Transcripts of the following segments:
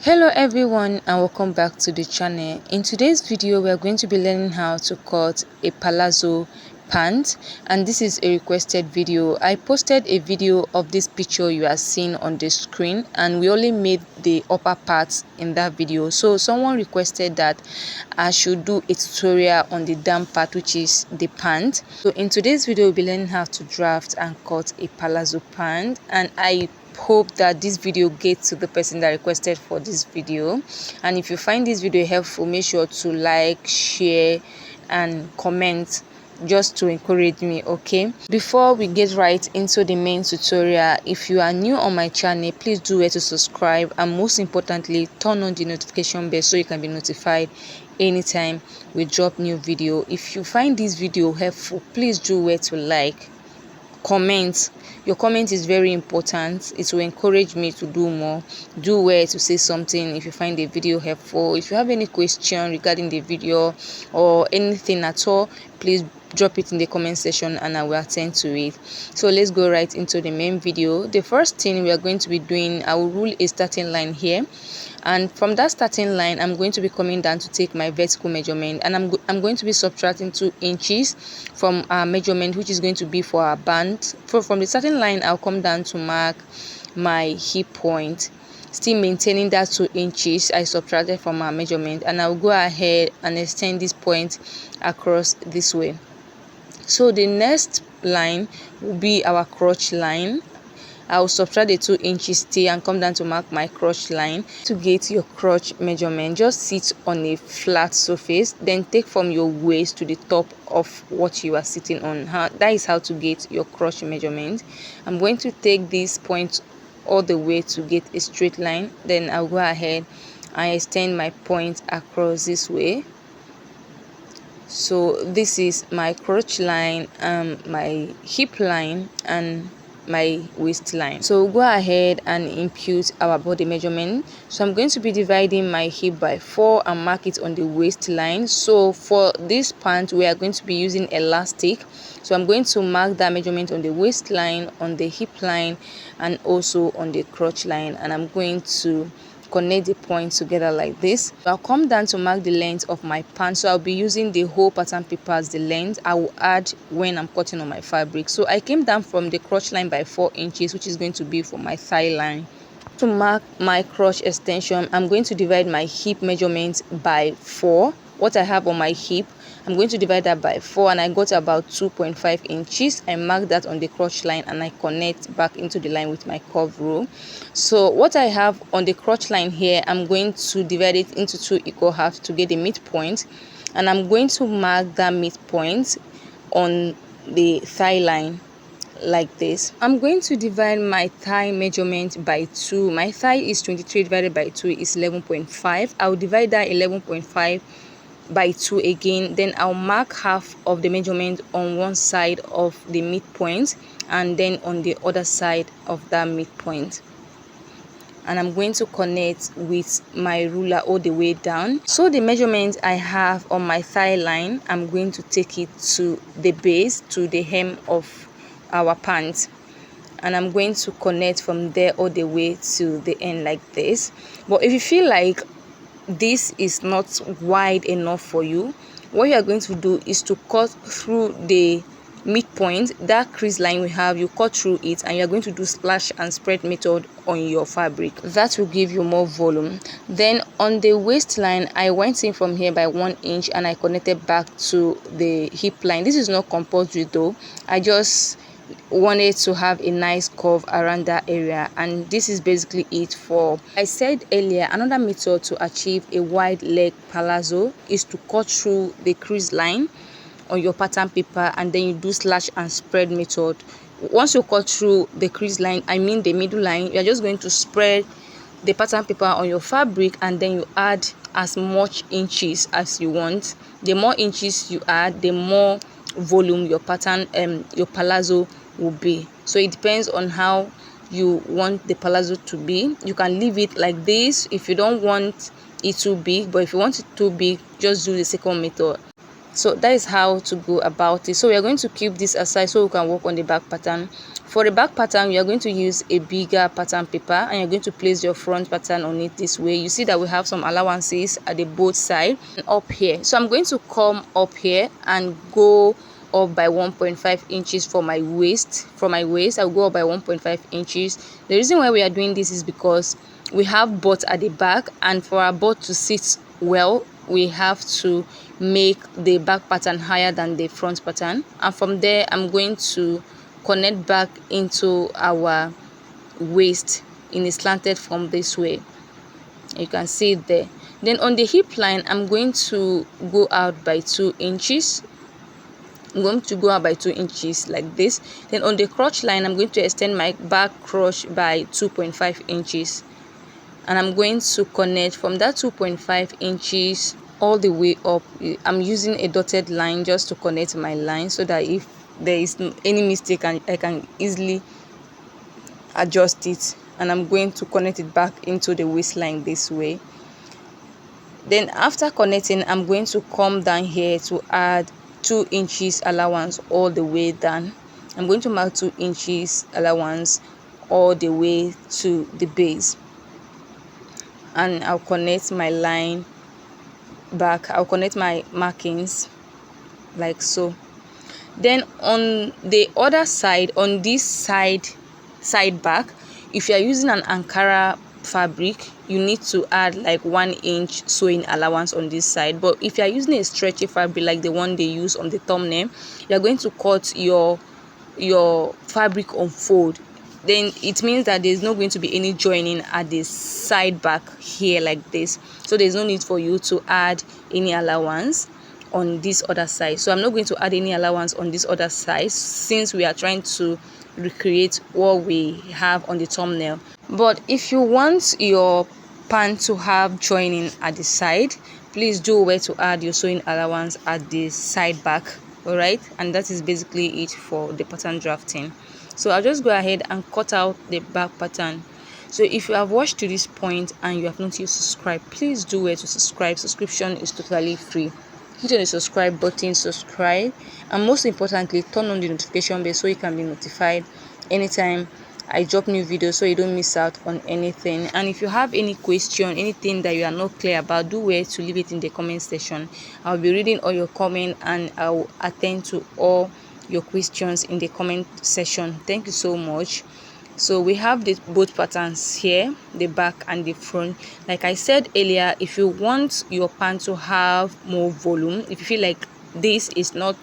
Hello everyone and welcome back to the channel. In today's video we are going to be learning how to cut a palazzo pant, and this is a requested video. I posted a video of this picture you are seeing on the screen, and we only made the upper parts in that video, so someone requested that I should do a tutorial on the down part, which is the pant. So in today's video we'll be learning how to draft and cut a palazzo pant, and I hope that this video gets to the person that requested for this video. And if you find this video helpful, make sure to like, share and comment just to encourage me. Okay, before we get right into the main tutorial, if you are new on my channel, please do well to subscribe, and most importantly turn on the notification bell so you can be notified anytime we drop new video. If you find this video helpful, please do well to like, comment. Your comment is very important. It will encourage me to do more. Do well to say something if you find the video helpful. If you have any question regarding the video or anything at all, please drop it in the comment section and I will attend to it. So let's go right into the main video. The first thing we are going to be doing, I will rule a starting line here, and from that starting line I'm going to be coming down to take my vertical measurement, and I'm going to be subtracting 2 inches from our measurement, which is going to be for our band. From the starting line I'll come down to mark my hip point, still maintaining that 2 inches I subtracted from our measurement, and I'll go ahead and extend this point across this way. So the next line will be our crotch line. I will subtract the 2 inches still and come down to mark my crotch line. To get your crotch measurement, just sit on a flat surface, then take from your waist to the top of what you are sitting on. That is how to get your crotch measurement. I'm going to take this point all the way to get a straight line, then I'll go ahead and extend my point across this way. So this is my crotch line, my hip line and my waistline. So go ahead and impute our body measurement. So I'm going to be dividing my hip by 4 and mark it on the waistline. So for this pant we are going to be using elastic, so I'm going to mark that measurement on the waistline, on the hip line and also on the crotch line, and I'm going to connect the points together like this. I'll come down to mark the length of my pants, so I'll be using the whole pattern paper as the length. I will add when I'm cutting on my fabric. So I came down from the crotch line by 4 inches, which is going to be for my thigh line. To mark my crotch extension, I'm going to divide my hip measurement by 4. What I have on my hip, I'm going to divide that by 4, and I got about 2.5 inches. I mark that on the crotch line and I connect back into the line with my curve rule. So what I have on the crotch line here, I'm going to divide it into 2 equal halves to get the midpoint, and I'm going to mark that midpoint on the thigh line like this. I'm going to divide my thigh measurement by 2. My thigh is 23 divided by 2 is 11.5. I'll divide that 11.5 by 2 again, then I'll mark half of the measurement on one side of the midpoint and then on the other side of that midpoint, and I'm going to connect with my ruler all the way down. So the measurement I have on my thigh line, I'm going to take it to the base, to the hem of our pants, and I'm going to connect from there all the way to the end like this. But if you feel like this is not wide enough for you, what you are going to do is to cut through the midpoint, that crease line we have, you cut through it, and you're going to do slash and spread method on your fabric. That will give you more volume. Then on the waistline, I went in from here by 1 inch and I connected back to the hip line. This is not compulsory though, I just wanted to have a nice curve around that area, and this is basically it. For I said earlier, another method to achieve a wide leg palazzo is to cut through the crease line on your pattern paper and then you do slash and spread method. Once you cut through the crease line, I mean the middle line, you're just going to spread the pattern paper on your fabric and then you add as much inches as you want. The more inches you add, the more volume your pattern your palazzo will be. So it depends on how you want the palazzo to be. You can leave it like this if you don't want it too big, but if you want it too big, just do the second method. So that is how to go about it. So we are going to keep this aside so we can work on the back pattern. For the back pattern, we are going to use a bigger pattern paper, and you're going to place your front pattern on it this way. You see that we have some allowances at the both side and up here. So I'm going to come up here and go up by 1.5 inches for my waist. For my waist, I'll go up by 1.5 inches. The reason why we are doing this is because we have butt at the back, and for our butt to sit well, we have to make the back pattern higher than the front pattern. And from there, I'm going to connect back into our waist in a slanted form this way. You can see it there. Then on the hip line, I'm going to go out by 2 inches. I'm going to go out by 2 inches like this. Then on the crotch line, I'm going to extend my back crotch by 2.5 inches. And I'm going to connect from that 2.5 inches all the way up. I'm using a dotted line just to connect my line, so that if there is any mistake, I can easily adjust it. And I'm going to connect it back into the waistline this way. Then after connecting, I'm going to come down here to add 2 inches allowance all the way down. I'm going to mark 2 inches allowance all the way to the base, and I'll connect my line back. I'll connect my markings like so. Then on the other side, on this side back, if you are using an Ankara fabric, you need to add like 1 inch sewing allowance on this side. But if you are using a stretchy fabric like the one they use on the thumbnail, you are going to cut your fabric on fold. Then it means that there's not going to be any joining at the side back here like this. So there's no need for you to add any allowance on this other side. So I'm not going to add any allowance on this other side, since we are trying to recreate what we have on the thumbnail. But if you want your pant to have joining at the side, please do where to add your sewing allowance at the side back. All right, and that is basically it for the pattern drafting. So I'll just go ahead and cut out the back pattern. So if you have watched to this point and you have not yet subscribed, please do where to subscribe. Subscription is totally free. Hit on the subscribe button, subscribe, and most importantly, turn on the notification bell so you can be notified anytime I drop new videos, so you don't miss out on anything. And if you have any question, anything that you are not clear about, do where to leave it in the comment section. I'll be reading all your comments and I'll attend to all your questions in the comment section. Thank you so much. So we have both patterns here, the back and the front. Like I said earlier, if you want your pant to have more volume, if you feel like this is not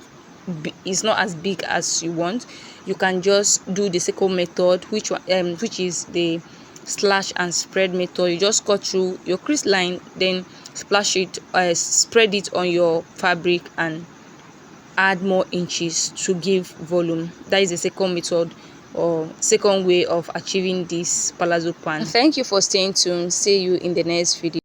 as big as you want, you can just do the second method, which is the slash and spread method. You just cut through your crease line, then spread it on your fabric and add more inches to give volume. That is the second method, or second way of achieving this palazzo pant. Thank you for staying tuned. See you in the next video.